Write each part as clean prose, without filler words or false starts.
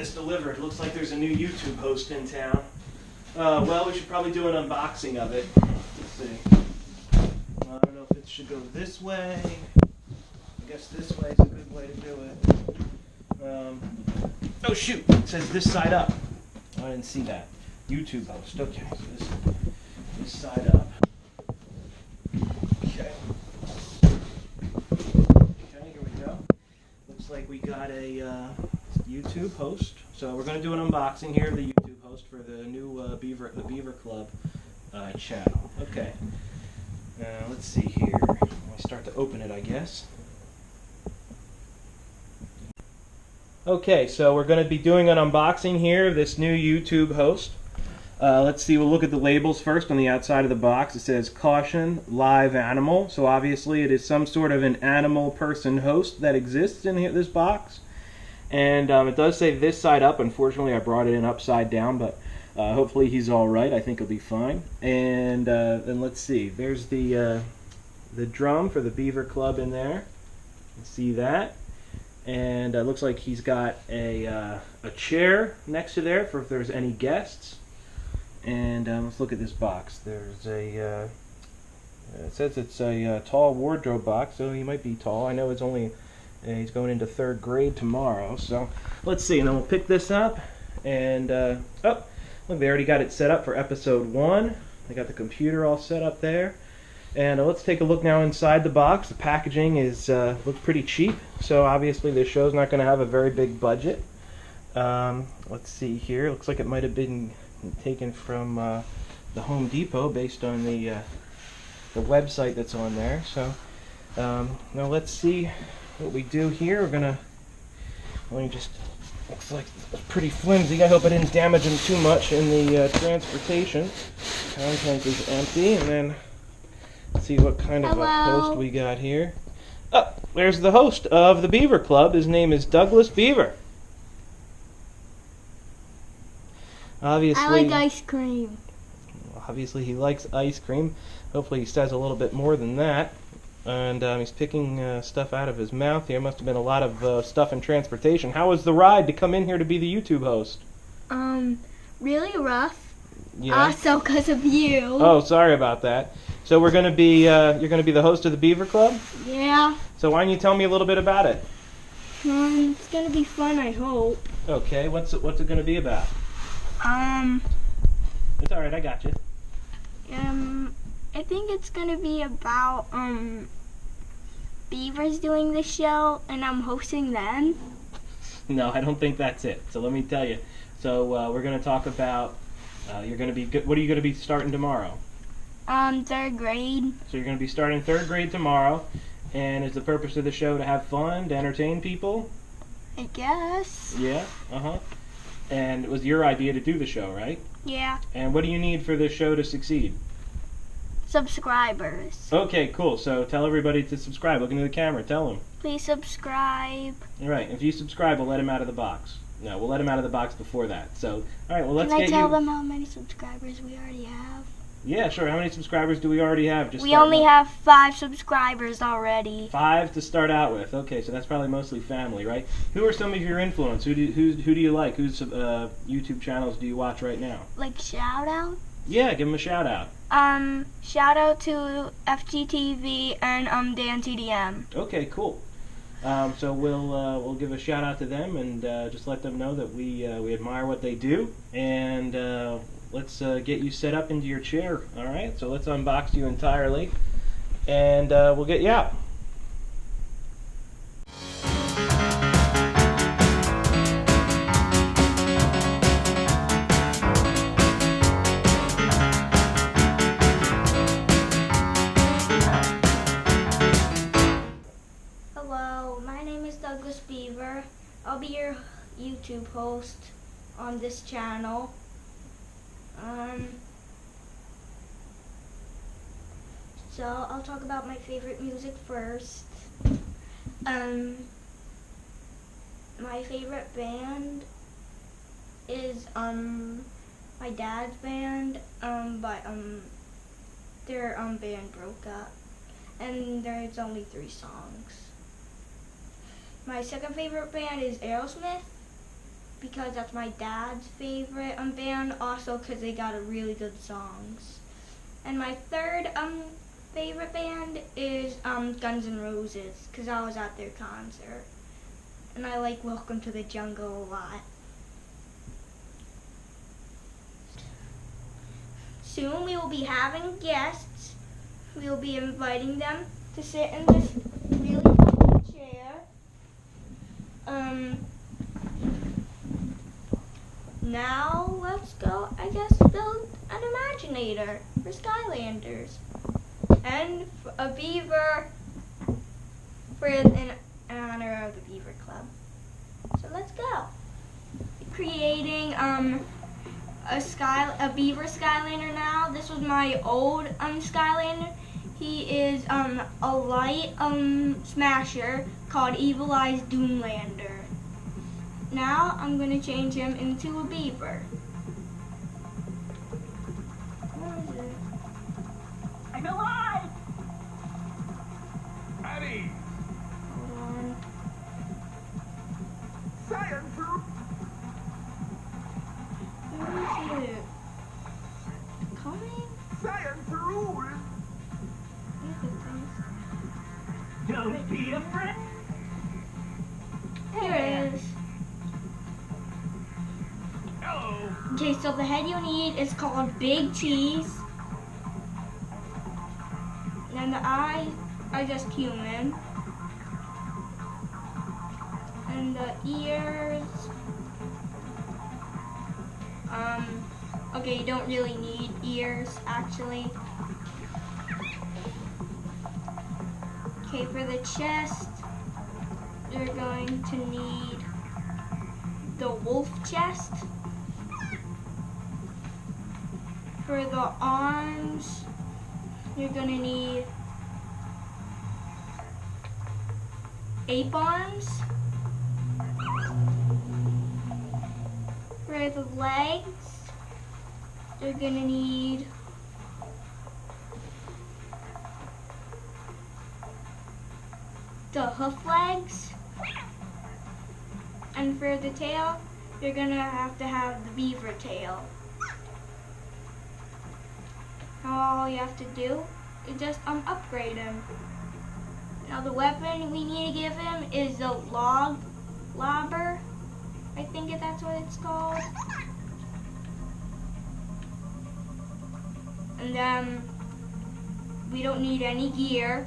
this delivered. Looks like there's a new YouTube host in town. Well, we should probably do an unboxing of it. Let's see. I don't know if it should go this way. I guess this way is a good way to do it. Oh shoot! It says this side up. Oh, I didn't see that. YouTube host. Okay, so this side up. Okay. Okay, here we go. Looks like we got a YouTube host. So we're going to do an unboxing here of the YouTube host for the new Beaver Club channel. Okay. Let's see here. I'll start to open it, I guess. Okay, so we're going to be doing an unboxing here of this new YouTube host. Let's see, we'll look at the labels first on the outside of the box. It says, "Caution, live animal." So obviously it is some sort of an animal person host that exists in this box. And it does say this side up. Unfortunately, I brought it in upside down, but hopefully he's all right. I think he'll be fine. And then let's see, there's the drum for the Beaver Club in there. You see that? And it looks like he's got a chair next to there for if there's any guests. And let's look at this box. There's a it says it's a tall wardrobe box, so he might be tall. I know it's only he's going into 3rd grade tomorrow. So let's see, and then we'll pick this up. And oh, look, they already got it set up for episode 1. They got the computer all set up there. And let's take a look now inside the box. The packaging is looks pretty cheap, so obviously this show's not going to have a very big budget. Let's see here. Looks like it might have been taken from the Home Depot based on the website that's on there. So now let's see what we do here. We're gonna looks like it's pretty flimsy. I hope I didn't damage them too much in the transportation. Content is empty, and then let's see what kind of a host we got here. Oh, there's the host of the Beaver Club. His name is Douglas Beaver. Obviously, I like ice cream. Obviously, he likes ice cream. Hopefully, he says a little bit more than that. And he's picking stuff out of his mouth here. Must have been a lot of stuff in transportation. How was the ride to come in here to be the YouTube host? Really rough. Yeah. Also, because of you. Oh, sorry about that. So we're gonna be you're gonna be the host of the Beaver Club? Yeah. So why don't you tell me a little bit about it? It's gonna be fun, I hope. Okay. What's it gonna be about? It's all right. I got you. I think it's gonna be about beavers doing the show, and I'm hosting them. No, I don't think that's it. So let me tell you. So we're gonna talk about you're gonna be. What are you gonna be starting tomorrow? 3rd grade. So you're gonna be starting 3rd grade tomorrow, and is the purpose of the show to have fun, to entertain people? I guess. Yeah. And it was your idea to do the show, right? Yeah. And what do you need for this show to succeed? Subscribers. Okay, cool. So tell everybody to subscribe. Look into the camera. Tell them. Please subscribe. All right. If you subscribe, we'll let him out of the box. No, we'll let him out of the box before that. So, all right. Well, let's get you. Can I tell them how many subscribers we already have? Yeah, sure. How many subscribers do we already have? We only have 5 subscribers already. 5 to start out with. Okay, so that's probably mostly family, right? Who are some of your influence? Who do you like? Whose YouTube channels do you watch right now? Like shout out? Yeah, give them a shout out. Shout out to FGTV and Dan TDM. Okay, cool. So we'll give a shout out to them and just let them know that we admire what they do, and let's get you set up into your chair. All right. So let's unbox you entirely, and we'll get you out. Hello, my name is Douglas Beaver. I'll be your YouTube host on this channel. So I'll talk about my favorite music first. My favorite band is my dad's band, but their band broke up, and there's only 3 songs. My second favorite band is Aerosmith, because that's my dad's favorite band, also because they got a really good songs. And my third favorite band is Guns N' Roses, because I was at their concert. And I like Welcome to the Jungle a lot. Soon we will be having guests. We will be inviting them to sit in this really comfy chair. Now let's go, I guess, build an Imaginator for Skylanders. And a Beaver in honor of the Beaver Club. So let's go. Creating a Beaver Skylander now. This was my old Skylander. He is a light smasher called Evil Eyes Doomlander. Now I'm gonna change him into a beaver. Where is it? I'm alive! Eddie! Hold on. Science! Where is it? Coming? Science rules! Don't be afraid! Here it is. Hello! Okay, so the head you need is called Big Cheese. And the eyes are just human. And the ears, okay, you don't really need ears, actually. Okay, for the chest, you're going to need the wolf chest. For the arms, you're gonna need ape arms. For the legs, you're gonna need the hoof legs. And for the tail, you're gonna have to have the beaver tail. Now all you have to do is just upgrade him. Now the weapon we need to give him is the lobber. I think that's what it's called. And then we don't need any gear.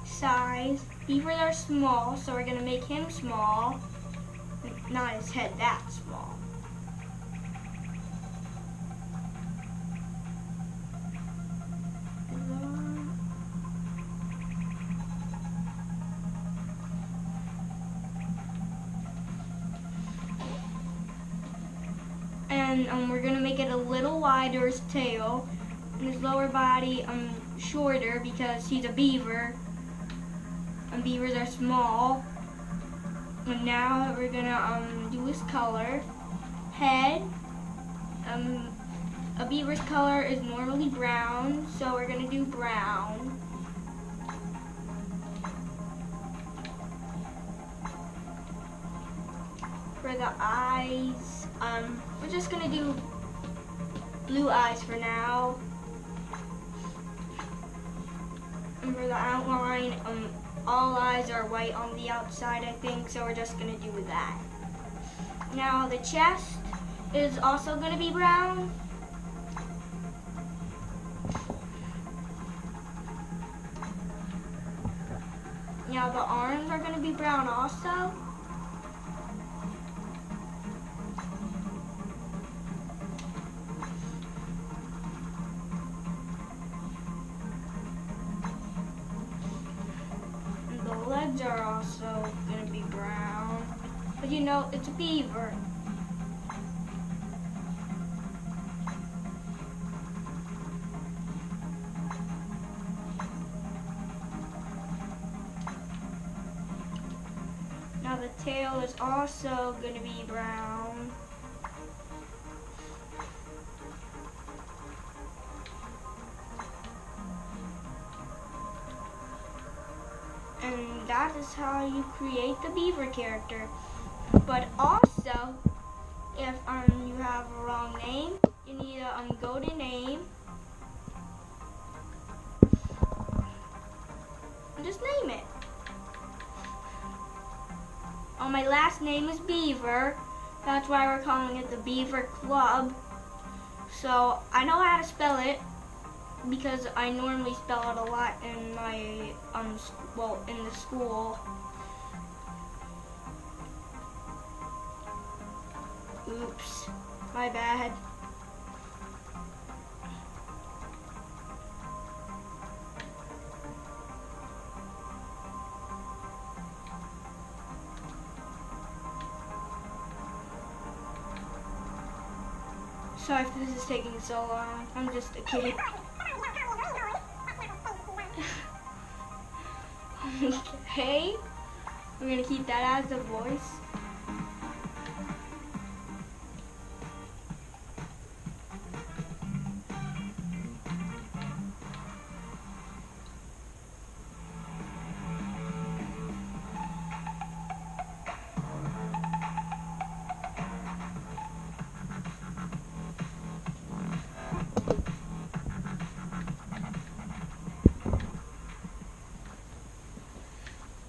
Size. Beavers are small, so we're gonna make him small. Not his head that small. And we're gonna make it a little wider, his tail, and his lower body shorter because he's a beaver. And beavers are small. And now we're gonna do his color. Head. A beaver's color is normally brown, so we're gonna do brown. For the eyes, we're just gonna do blue eyes for now. And for the outline, all eyes are white on the outside, I think, so we're just gonna do that. Now the chest is also gonna be brown. Now the arms are gonna be brown also. The legs are also gonna be brown, but you know, it's a beaver. the tail is also going to be brown. And that is how you create the Beaver character. But also, if you have a wrong name, you need to go to name and just name it. My last name is Beaver. That's why we're calling it the Beaver Club. So I know how to spell it because I normally spell it a lot in my in the school. Oops, my bad. Sorry if this is taking so long. I'm just a kid. Okay, we're gonna keep that as the voice.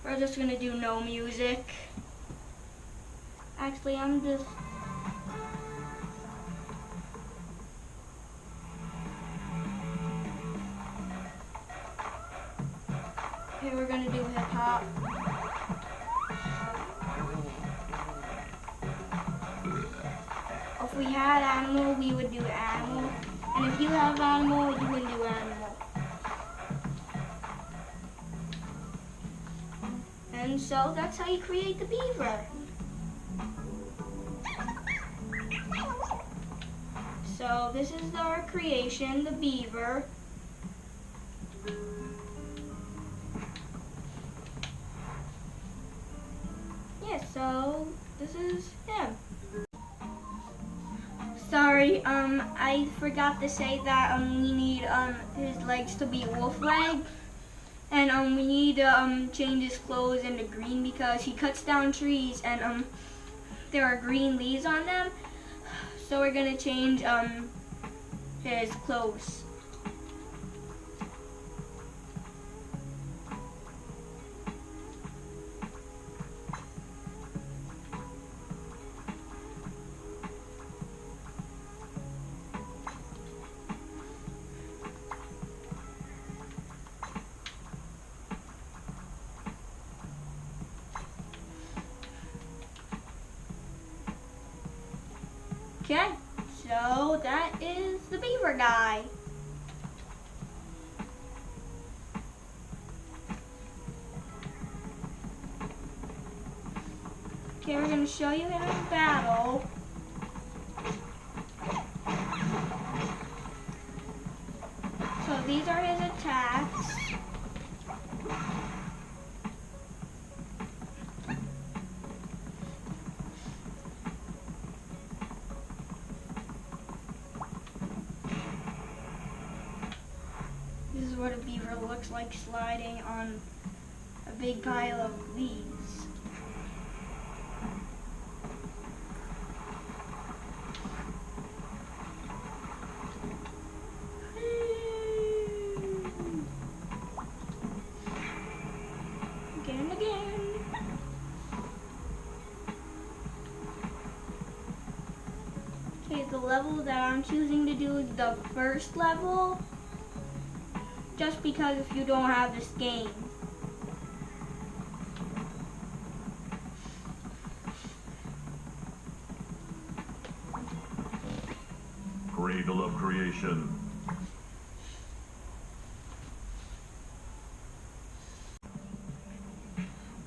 We're just gonna do no music. Actually, I'm just... Okay, we're gonna do hip hop. If we had animal, we would do animal. And if you have animal, you would do animal. And so that's how you create the beaver. So this is our creation, the beaver. Yeah, so this is him. Sorry, I forgot to say that we need his legs to be wolf leg. And we need to change his clothes into green because he cuts down trees and there are green leaves on them. So we're gonna change his clothes. Okay, so that is the beaver guy. Okay, we're going to show you him in battle. So these are his attacks. This is what a beaver looks like sliding on a big pile of leaves. Again and again. Okay, the level that I'm choosing to do is the first level. Just because if you don't have this game. Cradle of Creation.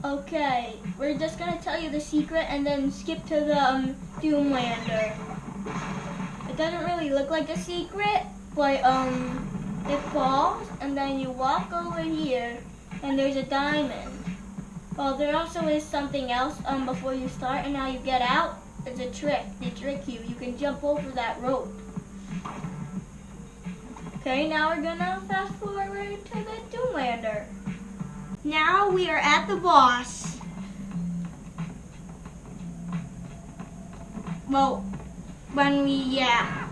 Okay, we're just gonna tell you the secret and then skip to the Doomlander. It doesn't really look like a secret, but it falls and then you walk over here and there's a diamond. Well, there also is something else before you start, and now you get out. It's a trick. They trick you. You can jump over that rope. Okay, now we're gonna fast forward to the Doomlander. Now we are at the boss. Well, yeah.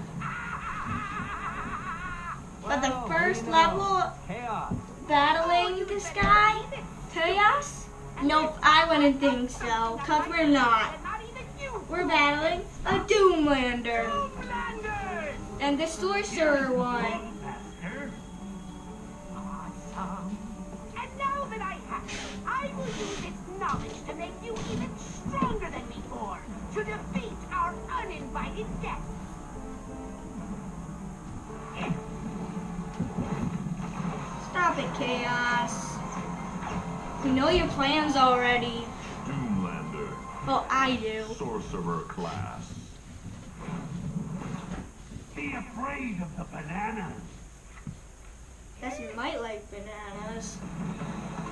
But the first level, Chaos. battling this guy, Chaos? Nope, I wouldn't think so, because we're not. Not even you. We're battling a Doomlander. Doomlanders. And the sorcerer one. Master. Awesome. And now that I have it, I will use its knowledge to make you even stronger than before, to defeat our uninvited guests. Stop it, Chaos. We know your plans already. Doomlander. Well, I do. Sorcerer class. Be afraid of the bananas. Guess you might like bananas.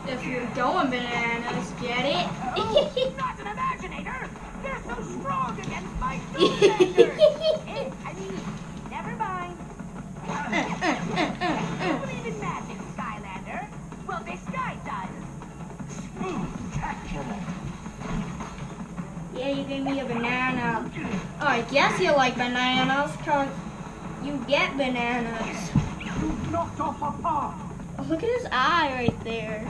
If you're going bananas, get it? Not an imaginator. They're so strong against my Doomlanders. I mean, never mind. You believe in magic, Skylander? Well, this guy does. Spectacular. Yeah, you gave me a banana. Oh, I guess you like bananas, cause you get bananas. You knocked off a paw. Oh, look at his eye right there.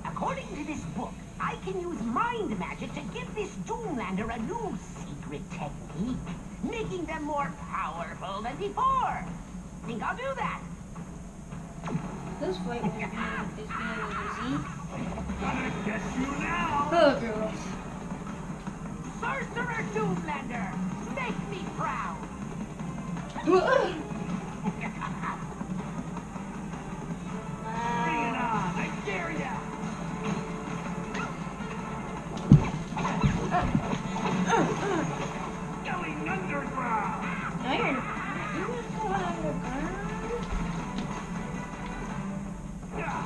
According to this book, I can use mind magic to give this Doomlander a new secret technique, making them more powerful than before. Think I'll do that? This fight won't be easy. Gonna get you now. Oh, girls. Sorcerer Doomlander, make me proud. Bring it on, I dare ya. Going underground. No, you're not going underground. Yeah.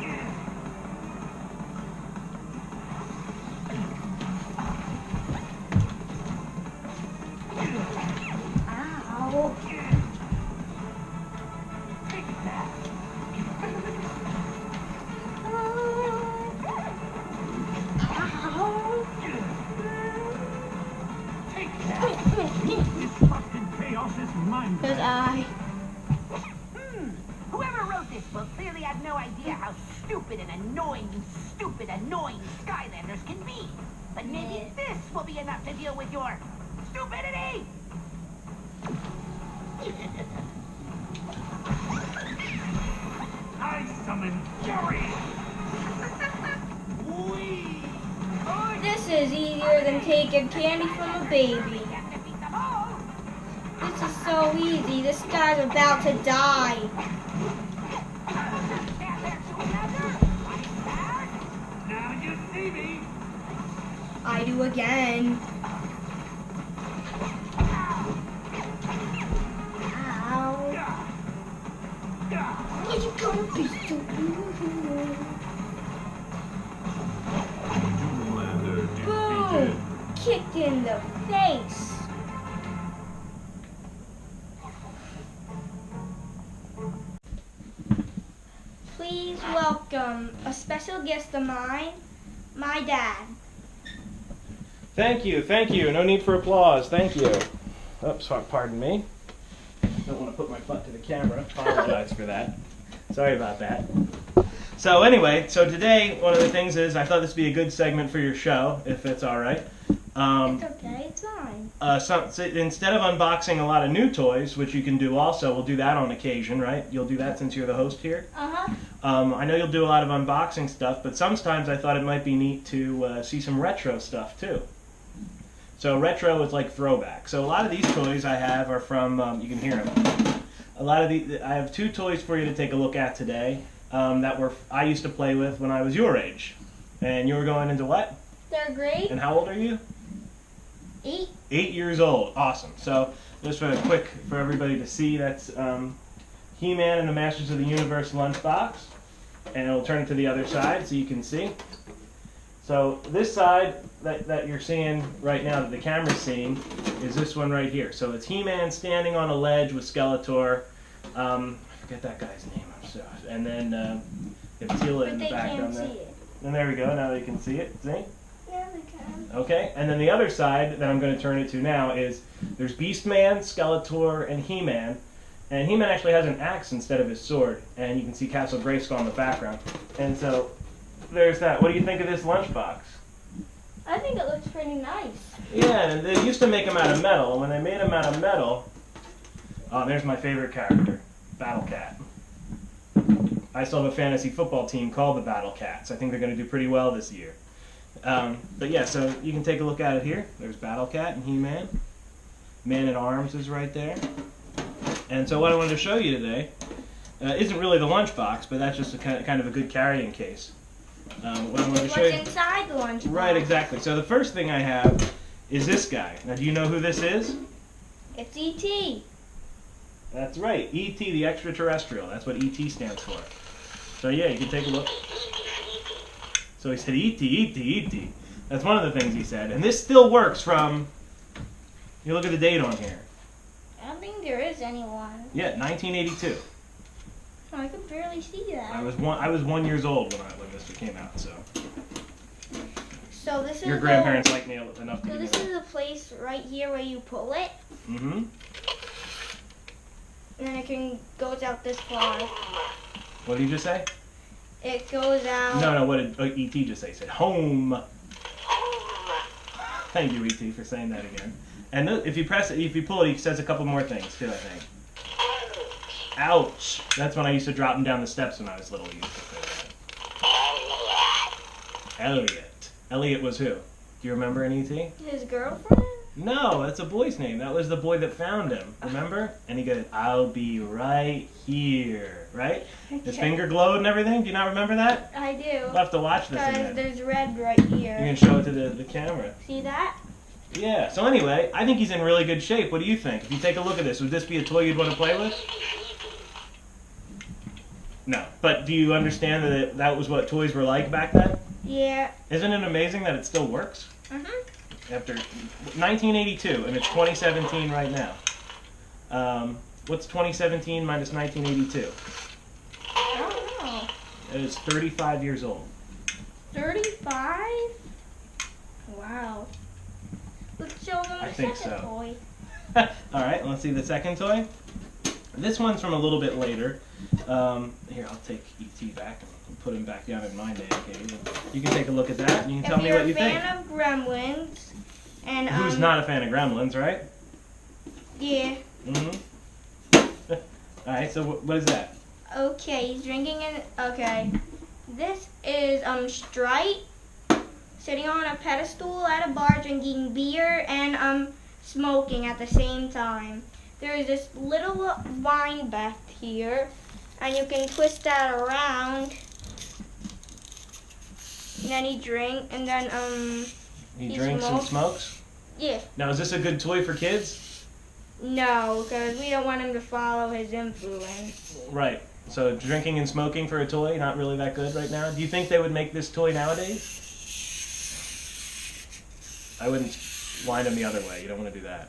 Yeah. Ow. Take that. Ow. Take that. Disrupted chaos is mine. His eye. Whoever wrote this book clearly had no idea how stupid and annoying Skylanders can be. But maybe this will be enough to deal with your stupidity. I summon fury. Whee! This is easier than taking candy from a baby. Can't defeat them all. This is so easy. This guy's about to die. Stand there, Doomlander. I'm back. Now you see me. I do again. Ow. Yeah. Yeah. Where you gonna be so Doomlander defeated. Boom! Kicked in the face. Please welcome a special guest of mine, my dad. Thank you, thank you. No need for applause. Thank you. Oops, pardon me. Don't want to put my butt to the camera. Apologize for that. Sorry about that. So anyway, so today one of the things is I thought this would be a good segment for your show, if it's all right. It's okay, it's fine. So instead of unboxing a lot of new toys, which you can do also, we'll do that on occasion, right? You'll do that since you're the host here. Uh-huh. I know you'll do a lot of unboxing stuff, but sometimes I thought it might be neat to see some retro stuff too. So retro is like throwback. So a lot of these toys I have are from, you can hear them. I have two toys for you to take a look at today that I used to play with when I was your age. And you were going into what? Third grade. And how old are you? 8. 8 years old. Awesome. So just for a quick, for everybody to see, that's He-Man and the Masters of the Universe lunchbox. and it'll turn to the other side so you can see. So this side that you're seeing right now, that the camera's seeing, is this one right here. So it's He-Man standing on a ledge with Skeletor. I forget that guy's name. And then Attila in the background there. And there we go. Now they can see it. See? Yeah, they can. Okay. And then the other side that I'm going to turn it to now is there's Beastman, Skeletor, and He-Man. And He-Man actually has an axe instead of his sword. And you can see Castle Grayskull in the background. And so there's that. What do you think of this lunchbox? I think it looks pretty nice. Yeah, and they used to make them out of metal. And when they made them out of metal, oh, there's my favorite character, Battle Cat. I still have a fantasy football team called the Battle Cats. I think they're going to do pretty well this year. But yeah, so you can take a look at it here. There's Battle Cat and He-Man. Man-at-Arms is right there. And so what I wanted to show you today isn't really the lunchbox, but that's just a kind of a good carrying case. What I wanted to show you. What's inside the lunchbox? Right, exactly. So the first thing I have is this guy. Now, do you know who this is? It's E.T. That's right, E.T. the extraterrestrial. That's what E.T. stands for. So yeah, you can take a look. So he said E.T., E.T., E.T. That's one of the things he said. And this still works from, you look at the date on here. I don't think there is anyone. Yeah, 1982. Oh, I could barely see that. I was 1 year old when this came out, so. So this is Your grandparents like me enough to So give me this that. is the place right here where you pull it, Mm-hmm. and then goes out this far. What did you just say? It goes out. No, what did E.T. just say? He said home. Thank you, E.T., for saying that again. And if you press it, if you pull it, he says a couple more things too, I think. Ouch! That's when I used to drop him down the steps when I was little. He used to say that. Elliot. Elliot was who? Do you remember an E.T.? His girlfriend? No, that's a boy's name. That was the boy that found him. Remember? And he goes, "I'll be right here." Right? His finger glowed and everything. Do you not remember that? I do. We'll have to watch this Because again. there's red right You here. can show it to the camera. See that? Yeah. So anyway, I think he's in really good shape. What do you think? If you take a look at this, would this be a toy you'd want to play with? No. But do you understand that that was what toys were like back then? Yeah. Isn't it amazing that it still works? Mhm. After 1982, and it's 2017 right now. What's 2017 minus 1982? I don't know. It is 35 years old. 35? Wow. Let's show them I the think second so. toy. All right, let's see the second toy. This one's from a little bit later. Here, I'll take E.T. back and put him back down in my man cave. You can take a look at that, and you can tell me what you If you're a think. fan of Gremlins, and Who's not a fan of Gremlins, right? Yeah. Mm-hmm. All right, so what is that? Okay, he's drinking it. Okay. This is Stripe sitting on a pedestal at a bar drinking beer and smoking at the same time. There is this little wine bath here, and you can twist that around. And then he He drinks and smokes? Yeah. Now, is this a good toy for kids? No, because we don't want him to follow his influence. Right. So drinking and smoking for a toy, not really that good right now. Do you think they would make this toy nowadays? I wouldn't wind them the other way. You don't want to do that.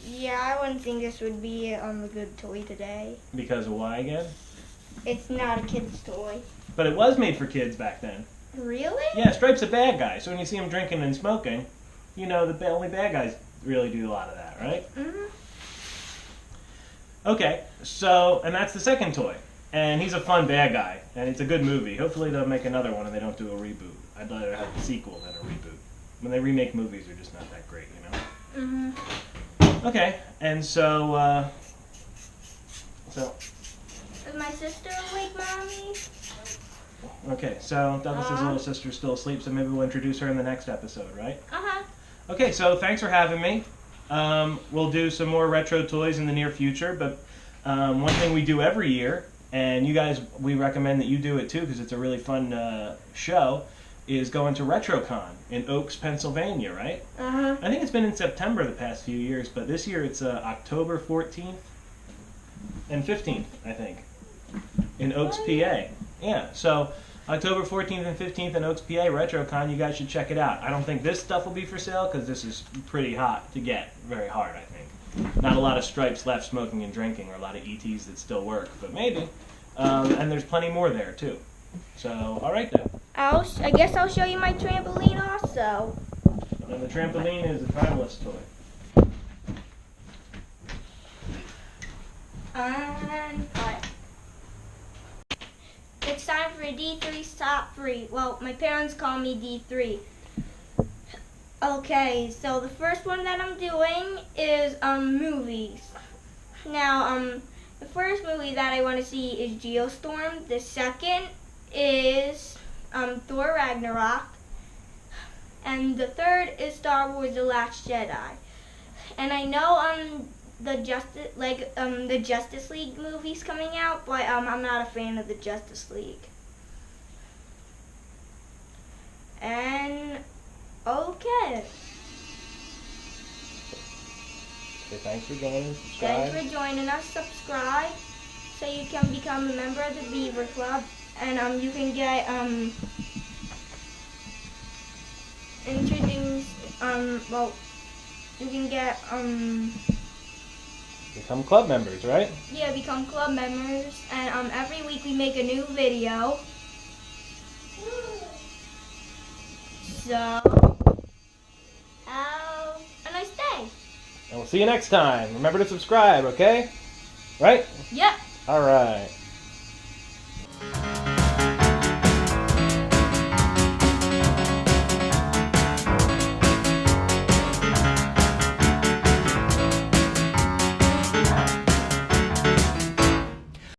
Yeah, I wouldn't think this would be a good toy today. Because of why again? It's not a kid's toy. But it was made for kids back then. Really? Yeah, Stripe's a bad guy. So when you see him drinking and smoking, you know only bad guys really do a lot of that, right? Mhm. Okay, so, and that's the second toy. And he's a fun bad guy, and it's a good movie. Hopefully they'll make another one and they don't do a reboot. I'd rather have a sequel than a reboot. When they remake movies, they're just not that great, you know? Mhm. Okay, and so, Is my sister awake, Mommy? okay, so Douglas's little sister's still asleep, so maybe we'll introduce her in the next episode, right? Uh-huh. Okay, so thanks for having me. We'll do some more retro toys in the near future, but one thing we do every year, and you guys, we recommend that you do it too because it's a really fun show, is going to RetroCon in Oaks, Pennsylvania, right? Uh-huh. I think it's been in September the past few years, but this year it's October 14th and 15th, I think, in Oaks, PA. Yeah, so October 14th and 15th in Oaks, PA, RetroCon, you guys should check it out. I don't think this stuff will be for sale because this is pretty hot to get. Very hard, I think. Not a lot of stripes left smoking and drinking, or a lot of ETs that still work, but maybe. And there's plenty more there, too. So, all right, then. I guess I'll show you my trampoline also. And the trampoline is a timeless toy. And cut. It's time for D3's top 3. Well, my parents call me D3. Okay, so the first one that I'm doing is movies. Now, the first movie that I want to see is Geostorm. The second is Thor Ragnarok. And the third is Star Wars: The Last Jedi. And I know the Justice League movie's coming out, but I'm not a fan of the Justice League. And okay. Okay, thanks for joining. Subscribe. Thanks for joining us. Subscribe so you can become a member of the Beaver Club, and you can get introduced. You can get Become club members, right? yeah, become club members, and every week we make a new video. So have a nice day. And we'll see you next time. Remember to subscribe, okay? Right? Yep. All right.